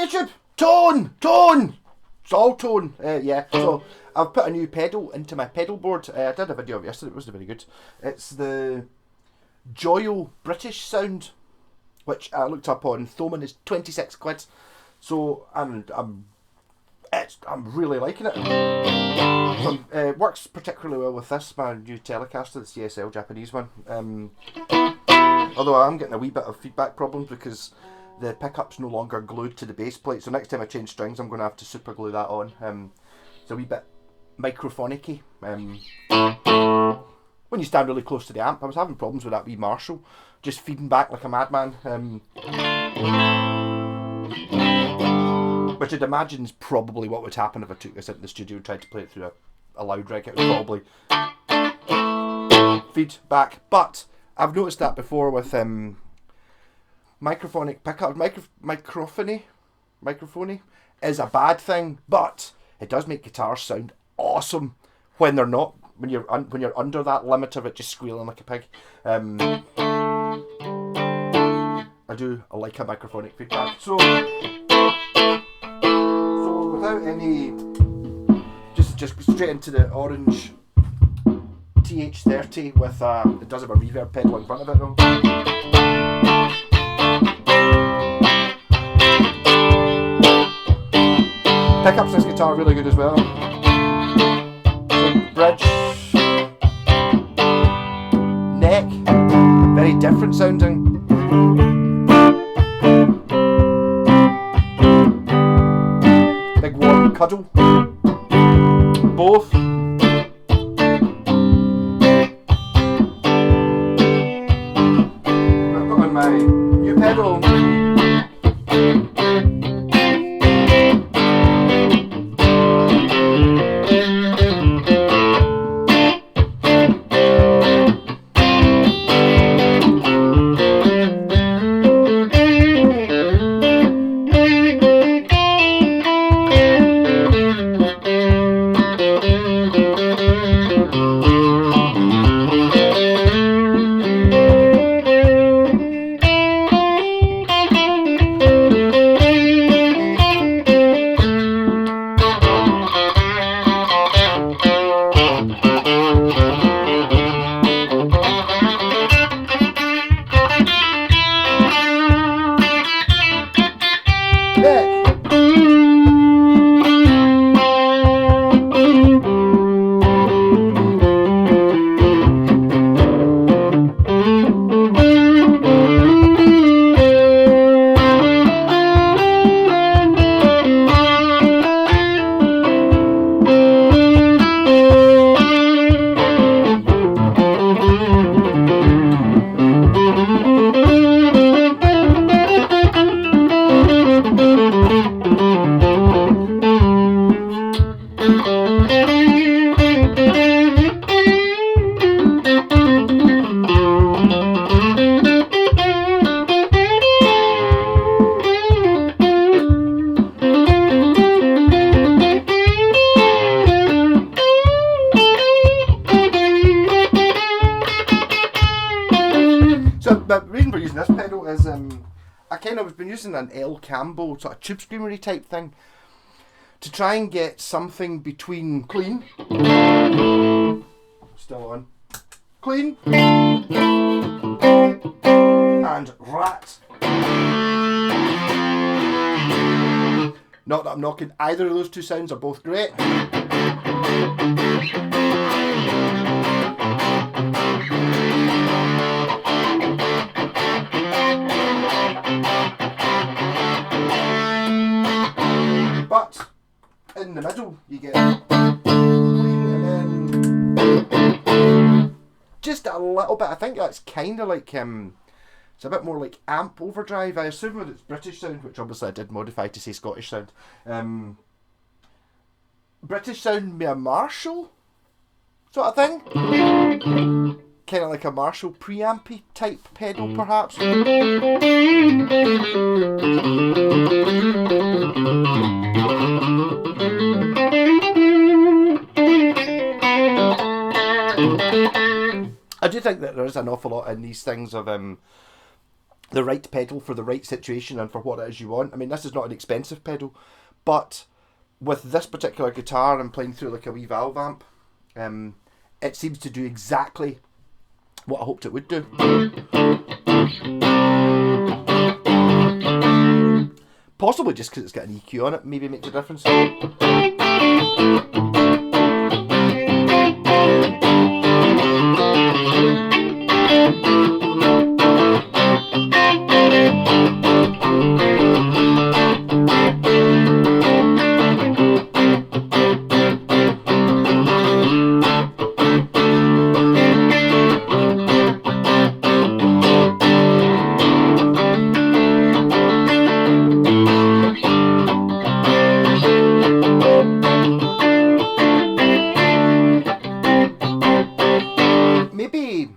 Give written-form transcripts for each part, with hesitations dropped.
YouTube! Tone! It's all tone. Yeah. So I've put a new pedal into my pedal board. I did a video of it yesterday. It wasn't very good. It's the Joyo British sound, which I looked up on Thoman. Is 26 quid. So I'm really liking it. It works particularly well with this, my new Telecaster, the CSL Japanese one. Although I am getting a wee bit of feedback problems because the pickup's no longer glued to the bass plate. So next time I change strings, I'm going to have to super glue that on. It's a wee bit microphonic-y. When you stand really close to the amp, I was having problems with that wee Marshall, just feeding back like a madman. Which I'd imagine is probably what would happen if I took this into the studio and tried to play it through a loud rig. It would probably feed back. But I've noticed that before with microphonic pickup. Microphony is a bad thing, but it does make guitars sound awesome when they're not. When you're under that limit of it just squealing like a pig. I like a microphonic feedback. So without any, just straight into the orange TH30 with it does have a reverb pedal in front of it though. Pickups this guitar really good as well. So bridge, neck, very different sounding. Big warm cuddle, both. I've got on my new pedal. So the reason for using this pedal is I kind of been using an El Cambo sort of tube screamery type thing to try and get something between clean, still on, clean, and rat. Not that I'm knocking either of those two sounds, are both great. But in the middle you get clean and then just a little bit. I think that's kind of like it's a bit more like amp overdrive. I assume that it's British sound, which obviously I did modify to say Scottish sound. British sound be a Marshall sort of thing. Kind of like a Marshall preampy type pedal perhaps. I do think that there is an awful lot in these things of the right pedal for the right situation and for what it is you want. I mean, this is not an expensive pedal, but with this particular guitar, I'm playing through like a wee valve amp. It seems to do exactly what I hoped it would do. Possibly just because it's got an EQ on it, maybe makes a difference. Maybe a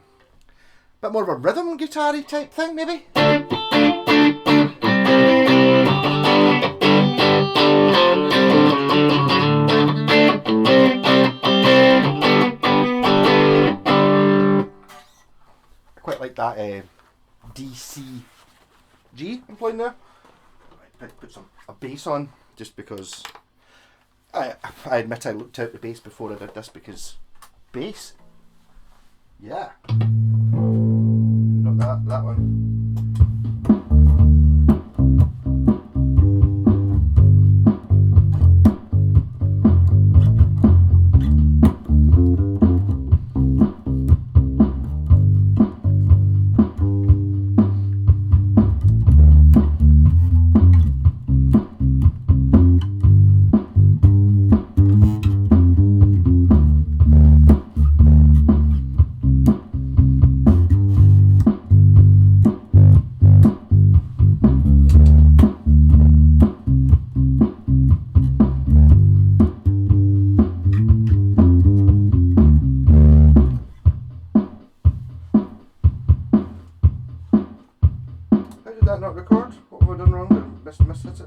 bit more of a rhythm guitar-y type thing, maybe? I quite like that D, C, G I'm playing there. Right, put a bass on, just because I admit I looked out the bass before I did this, because bass. Yeah. Not that one. How did that not record? What have I done wrong? Did I miss it?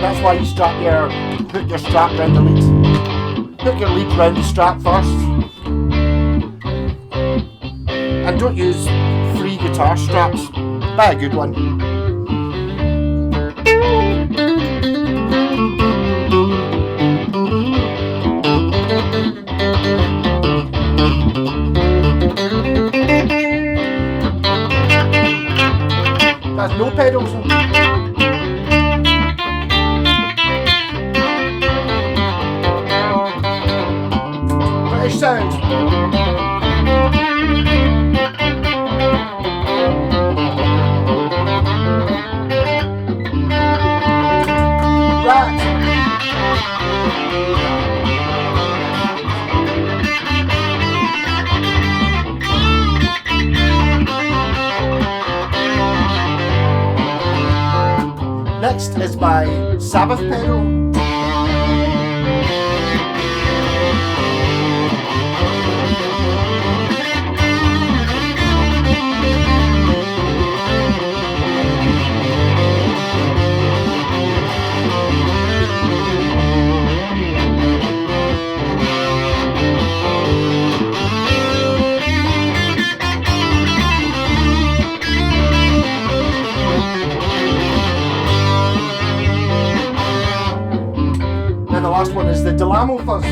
That's why you hook your strap round the lead. Hook your lead round the strap first. And don't use free guitar straps. Buy a good one. There's no pedals. British sound. Right. Next is my Sabbath pedal. And the last one is the Delamo fuzz.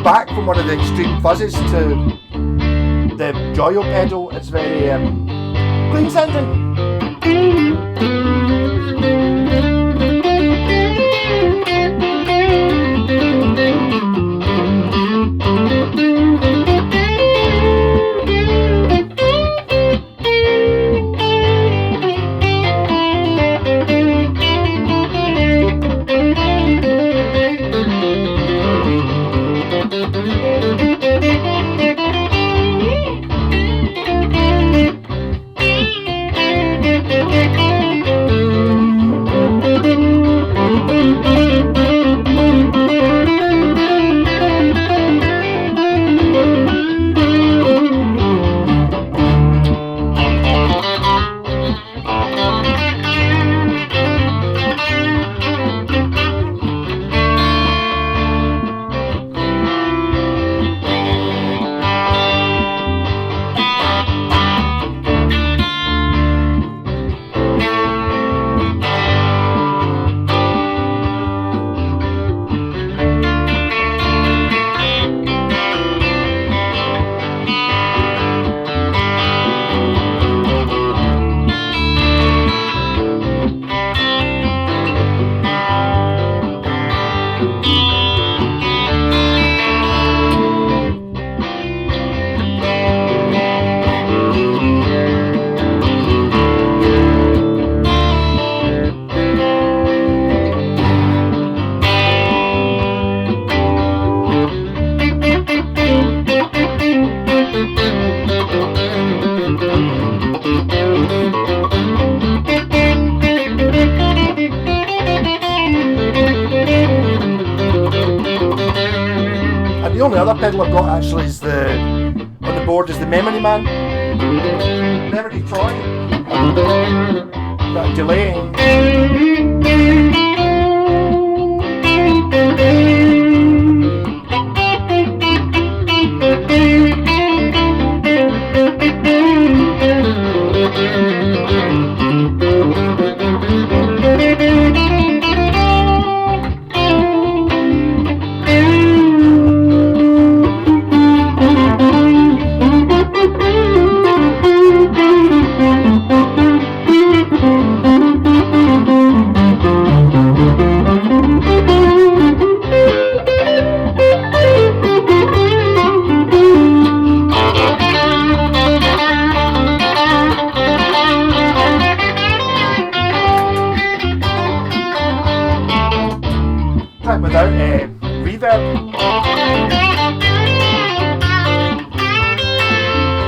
Back from one of the extreme fuzzes to the joyo pedal, it's very clean sounding. The only other pedal I've got actually is on the board is the Memory Man. Memory Troy. That delay.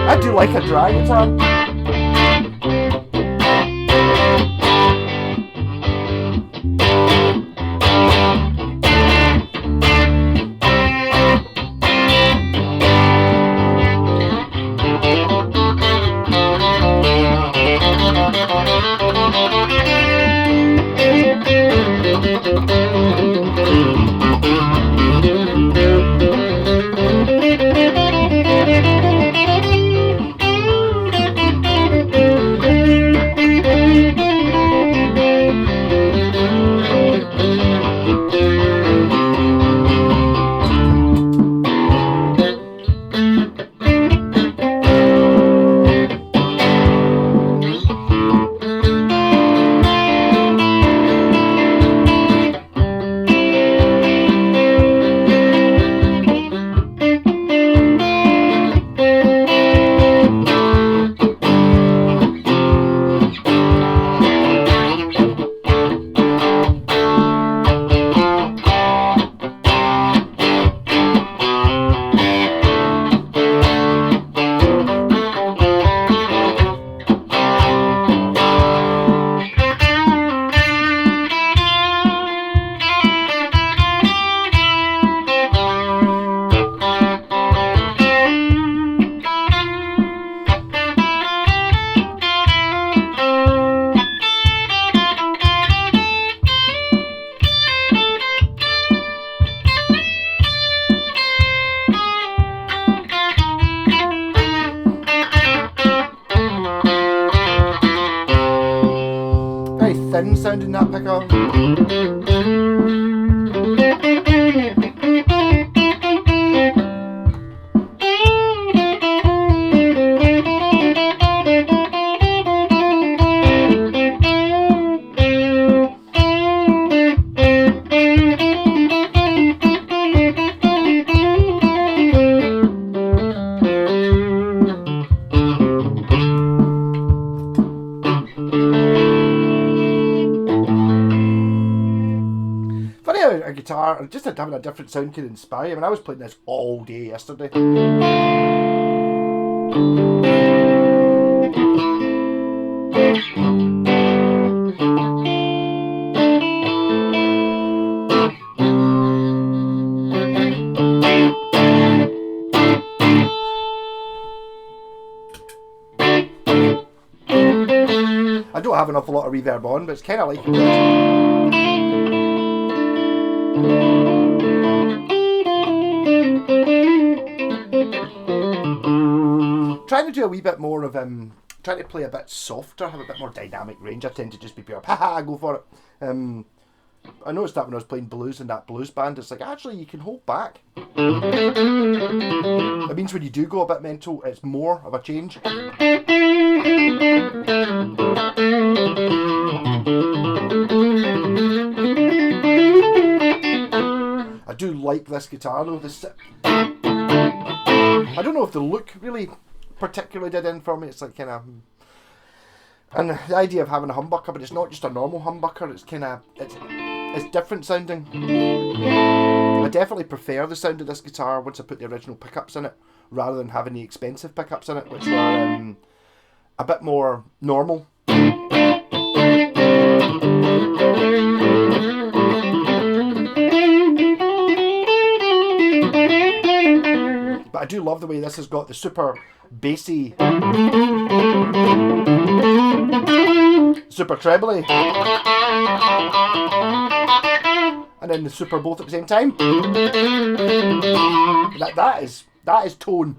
I do like a dry guitar. Thin sound in that pickup. A guitar, just having a different sound can inspire you. I mean, I was playing this all day yesterday. I don't have an awful lot of reverb on, but it's kind of like trying to do a wee bit more of trying to play a bit softer, have a bit more dynamic range. I tend to just be pure, haha, go for it. I noticed that when I was playing blues in that blues band, it's like, actually, you can hold back. It means when you do go a bit mental, it's more of a change. I do like this guitar though. I don't know if the look really particularly did in for me. It's like kind of, and the idea of having a humbucker, but it's not just a normal humbucker. It's kind of, it's different sounding. I definitely prefer the sound of this guitar once I put the original pickups in it, rather than having the expensive pickups in it, which were a bit more normal. But I do love the way this has got the super bassy, super trebly, and then the super both at the same time. That is tone.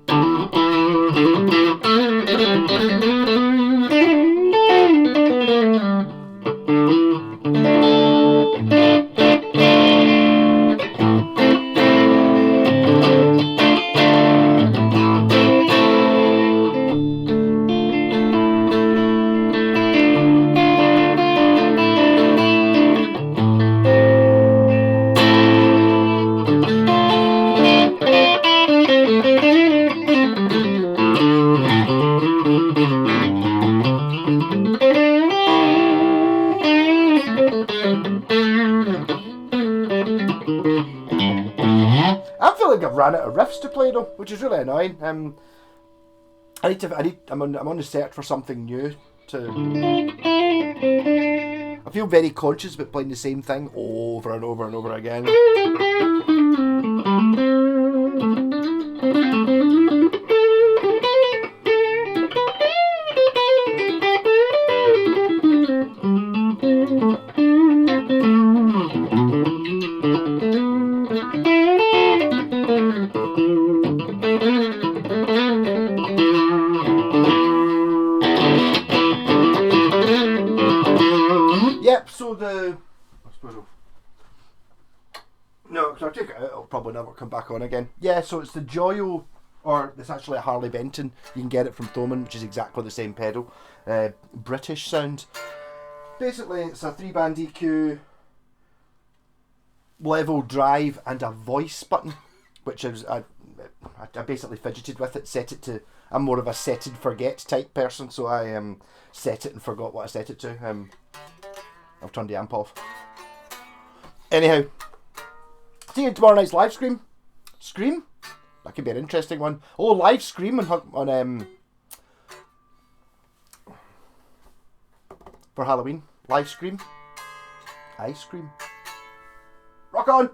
I feel like I've ran out of riffs to play though, which is really annoying. I'm on the search for something new to. I feel very conscious about playing the same thing over and over and over again. Yep, so I suppose no, because I'll take it out, it'll probably never come back on again. Yeah, so it's the Joyo, or it's actually a Harley Benton. You can get it from Thoman, which is exactly the same pedal. British sound. Basically, it's a 3-band EQ, level drive, and a voice button, which is I basically fidgeted with it, set it to. I'm more of a set and forget type person, so I set it and forgot what I set it to. I've turned the amp off. Anyhow, see you in tomorrow night's live stream. Scream? That could be an interesting one. Oh, live stream on for Halloween. Live stream. Ice cream. Rock on!